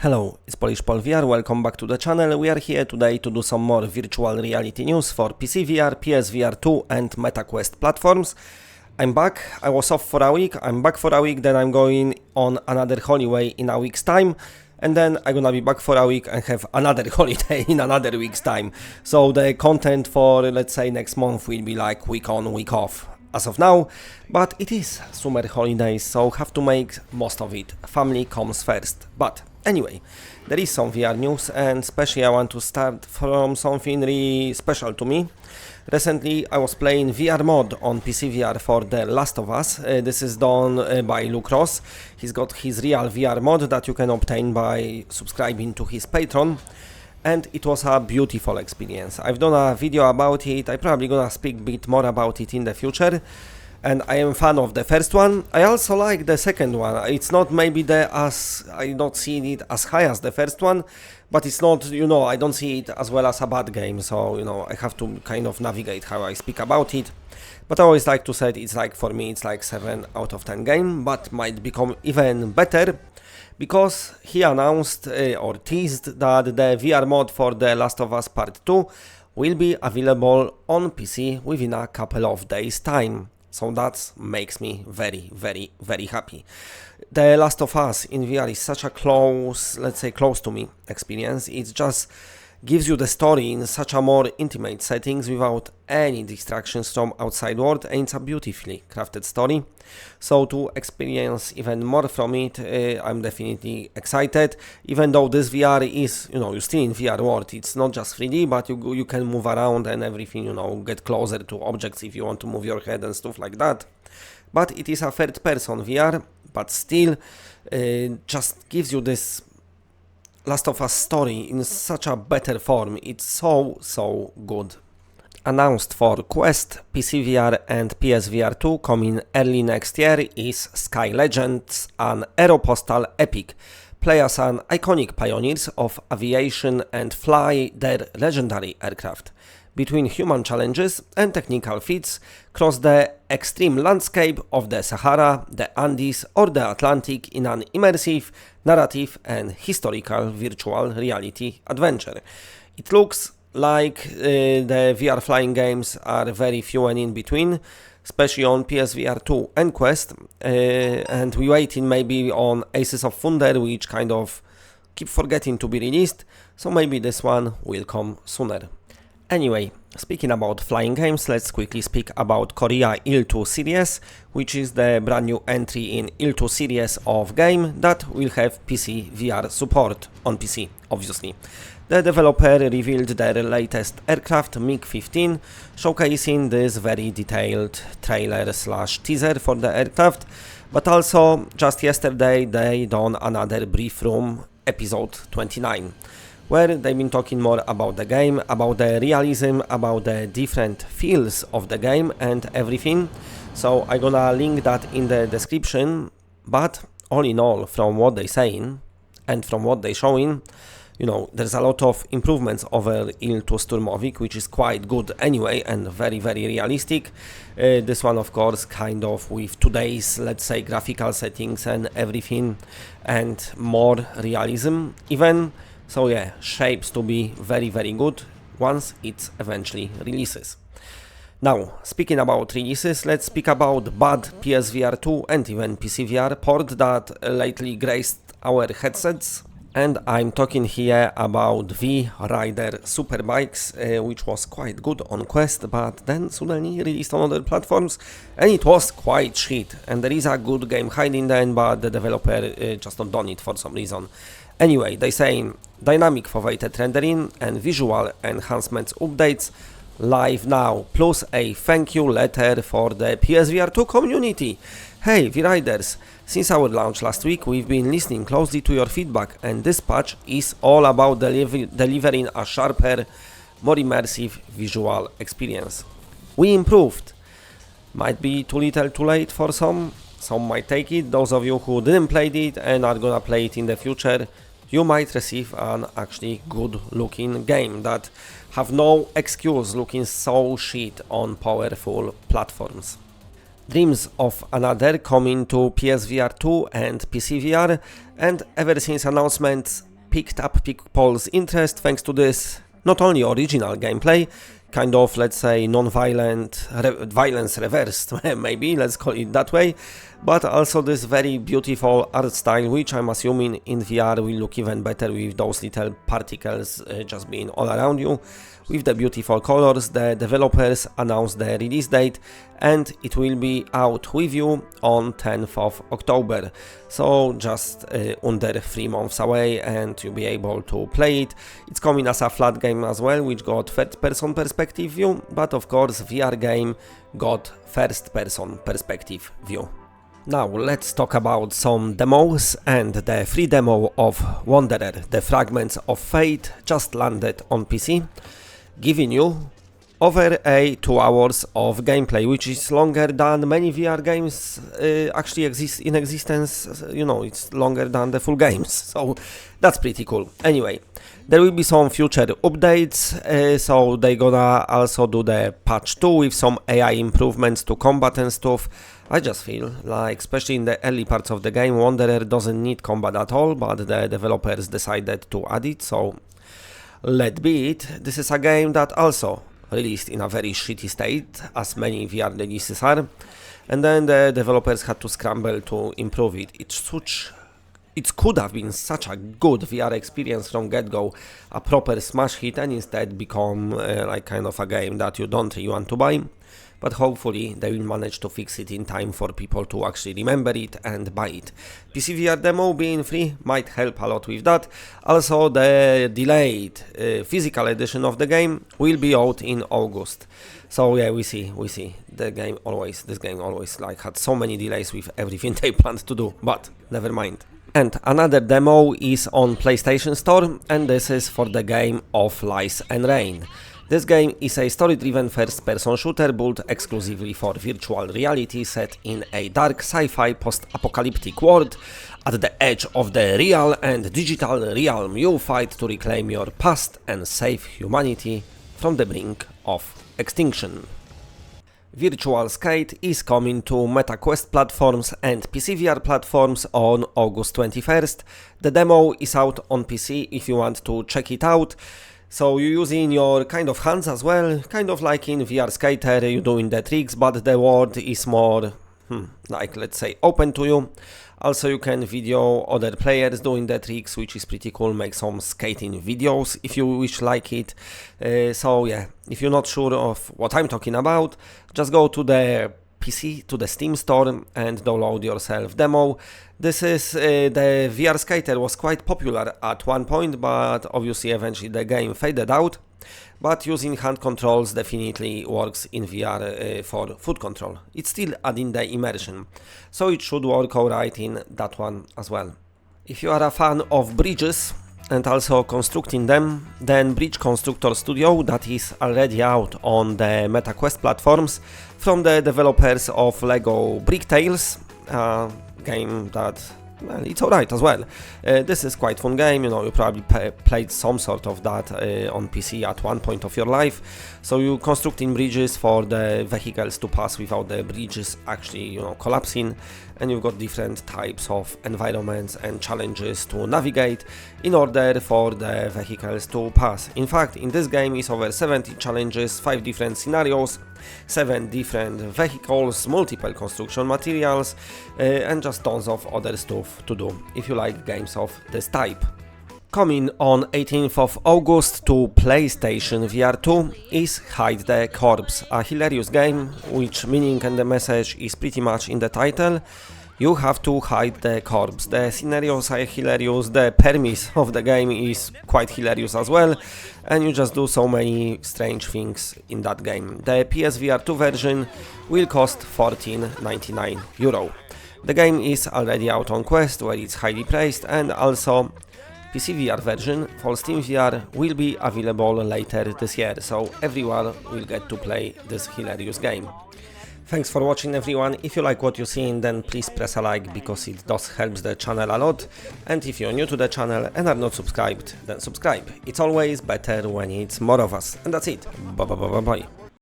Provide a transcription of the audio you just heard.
Hello, it's Polish Pol VR, welcome back to the channel. We are here today to do some more virtual reality news for PCVR, PSVR2 and MetaQuest platforms. I'm back, I was off for a week, I'm back for a week, then I'm going on another holiday in a week's time. And then I'm gonna be back for a week and have another holiday in another week's time. So the content for, let's say, next month will be like week on, week off as of now. But it is summer holidays, so have to make most of it. Family comes first. But anyway, there is some VR news, and especially I want to start from something really special to me. Recently I was playing VR mod on PCVR for The Last of Us. This is done by Luke Ross. He's got his real VR mod that you can obtain by subscribing to his Patreon. And it was a beautiful experience. I've done a video about it, I'm probably gonna speak a bit more about it in the future. And I am a fan of the first one. I also like the second one. It's not maybe I don't see it as high as the first one, but it's not, I don't see it as well as a bad game. So, I have to kind of navigate how I speak about it. But I always like to say it's like, for me, it's like 7 out of 10 game, but might become even better. Because he announced or teased that the VR mod for The Last of Us Part 2 will be available on PC within a couple of days' time. So that makes me very, very, very happy. The Last of Us in VR is such a close to me experience. It just gives you the story in such a more intimate settings without any distractions from outside world, and it's a beautifully crafted story. So to experience even more from it, I'm definitely excited. Even though this VR is, you're still in VR world, it's not just 3D, but you can move around and everything, get closer to objects if you want to move your head and stuff like that. But it is a third person VR, but still just gives you this Last of Us story in such a better form. It's so good. Announced for Quest, PCVR and PSVR2 coming early next year is Sky Legends, an Aeropostal epic. Play as an iconic pioneers of aviation and fly their legendary aircraft. Between human challenges and technical feats, cross the extreme landscape of the Sahara, the Andes or the Atlantic in an immersive, narrative and historical virtual reality adventure. It looks like the VR flying games are very few and in between, especially on PSVR2 and Quest, and we waiting maybe on Aces of Thunder, which kind of keep forgetting to be released, so maybe this one will come sooner. Anyway, speaking about flying games, let's quickly speak about Korea Il2 series, which is the brand new entry in Il2 series of game that will have PC VR support on PC, obviously. The developer revealed their latest aircraft MiG-15, showcasing this very detailed trailer/teaser for the aircraft, but also just yesterday they done another brief room, episode 29. Where they've been talking more about the game, about the realism, about the different feels of the game and everything. So I'm gonna link that in the description, but all in all, from what they're saying and from what they're showing, there's a lot of improvements over Il2 Sturmovik, which is quite good anyway and very, very realistic. This one, of course, kind of with today's, let's say, graphical settings and everything and more realism even. So yeah, shapes to be very, very good once it eventually releases. Now, speaking about releases, let's speak about bad PSVR2 and even PCVR port that lately graced our headsets. And I'm talking here about V-Rider Superbikes, which was quite good on Quest, but then suddenly released on other platforms, and it was quite shit. And there is a good game hiding there, but the developer just not done it for some reason. Anyway, they saying dynamic foveated rendering and visual enhancements updates live now, plus a thank you letter for the PSVR2 community. Hey V-Riders, since our launch last week we've been listening closely to your feedback, and this patch is all about delivering a sharper, more immersive visual experience. We improved. Might be too little too late for some might take it. Those of you who didn't play it and are gonna play it in the future, you might receive an actually good looking game that have no excuse looking so shit on powerful platforms. Dreams of another coming to PSVR2 and PCVR, and ever since announcements picked up people's interest thanks to this not only original gameplay, kind of, let's say, non-violent, violence reversed, maybe, let's call it that way, but also this very beautiful art style, which I'm assuming in VR will look even better with those little particles just being all around you. With the beautiful colors, the developers announced the release date, and it will be out with you on 10th of October. So just under 3 months away, and you'll be able to play it. It's coming as a flat game as well, which got third-person perspective view, but of course VR game got first-person perspective view. Now let's talk about some demos, and the free demo of Wanderer, the Fragments of Fate, just landed on PC, giving you over 2 hours of gameplay, which is longer than many VR games actually exist in existence. You know, it's longer than the full games, so that's pretty cool. Anyway, there will be some future updates, so they're gonna also do the patch 2 with some AI improvements to combat and stuff. I just feel like, especially in the early parts of the game, Wanderer doesn't need combat at all, but the developers decided to add it, so let be it. This is a game that also released in a very shitty state, as many VR releases are, and then the developers had to scramble to improve it. It could have been such a good VR experience from get-go, a proper smash hit, and instead become like kind of a game that you don't really want to buy. But hopefully they will manage to fix it in time for people to actually remember it and buy it. PCVR demo being free might help a lot with that. Also, the delayed physical edition of the game will be out in August. So yeah, we see this game always like had so many delays with everything they planned to do, but never mind. And another demo is on PlayStation Store, and this is for the game of Lies and Rain. This game is a story-driven first-person shooter built exclusively for virtual reality, set in a dark sci-fi post-apocalyptic world. At the edge of the real and digital realm, you fight to reclaim your past and save humanity from the brink of extinction. Virtual Skate is coming to MetaQuest platforms and PCVR platforms on August 21st. The demo is out on PC if you want to check it out. So you're using your kind of hands as well, kind of like in VR Skater, you're doing the tricks, but the world is more, like, let's say, open to you. Also, you can video other players doing the tricks, which is pretty cool, make some skating videos if you wish like it. So yeah, if you're not sure of what I'm talking about, just go to the PC, to the Steam store, and download yourself demo. This is the VR Skater was quite popular at one point, but obviously eventually the game faded out. But using hand controls definitely works in VR for foot control. It's still adding the immersion, so it should work alright in that one as well. If you are a fan of bridges and also constructing them, then Bridge Constructor Studio, that is already out on the MetaQuest platforms from the developers of Lego Brick Tales, game that, well, it's alright as well. This is quite fun game, you know, you probably played some sort of that on PC at one point of your life. So you constructing bridges for the vehicles to pass without the bridges actually, you know, collapsing, and you've got different types of environments and challenges to navigate in order for the vehicles to pass. In fact, in this game is over 70 challenges, 5 different scenarios, 7 different vehicles, multiple construction materials, and just tons of other stuff to do if you like games of this type. Coming on 18th of August to PlayStation VR2 is Hide the Corpse, a hilarious game, which meaning and the message is pretty much in the title. You have to hide the corpse. The scenarios are hilarious, the premise of the game is quite hilarious as well, and you just do so many strange things in that game. The PSVR2 version will cost €14.99. The game is already out on Quest, where it's highly praised, and also PCVR version for Steam VR will be available later this year, so everyone will get to play this hilarious game. Thanks for watching everyone. If you like what you're seeing, then please press a like, because it does help the channel a lot, and if you're new to the channel and are not subscribed, then subscribe. It's always better when it's more of us, and that's it. Bye bye bye bye bye.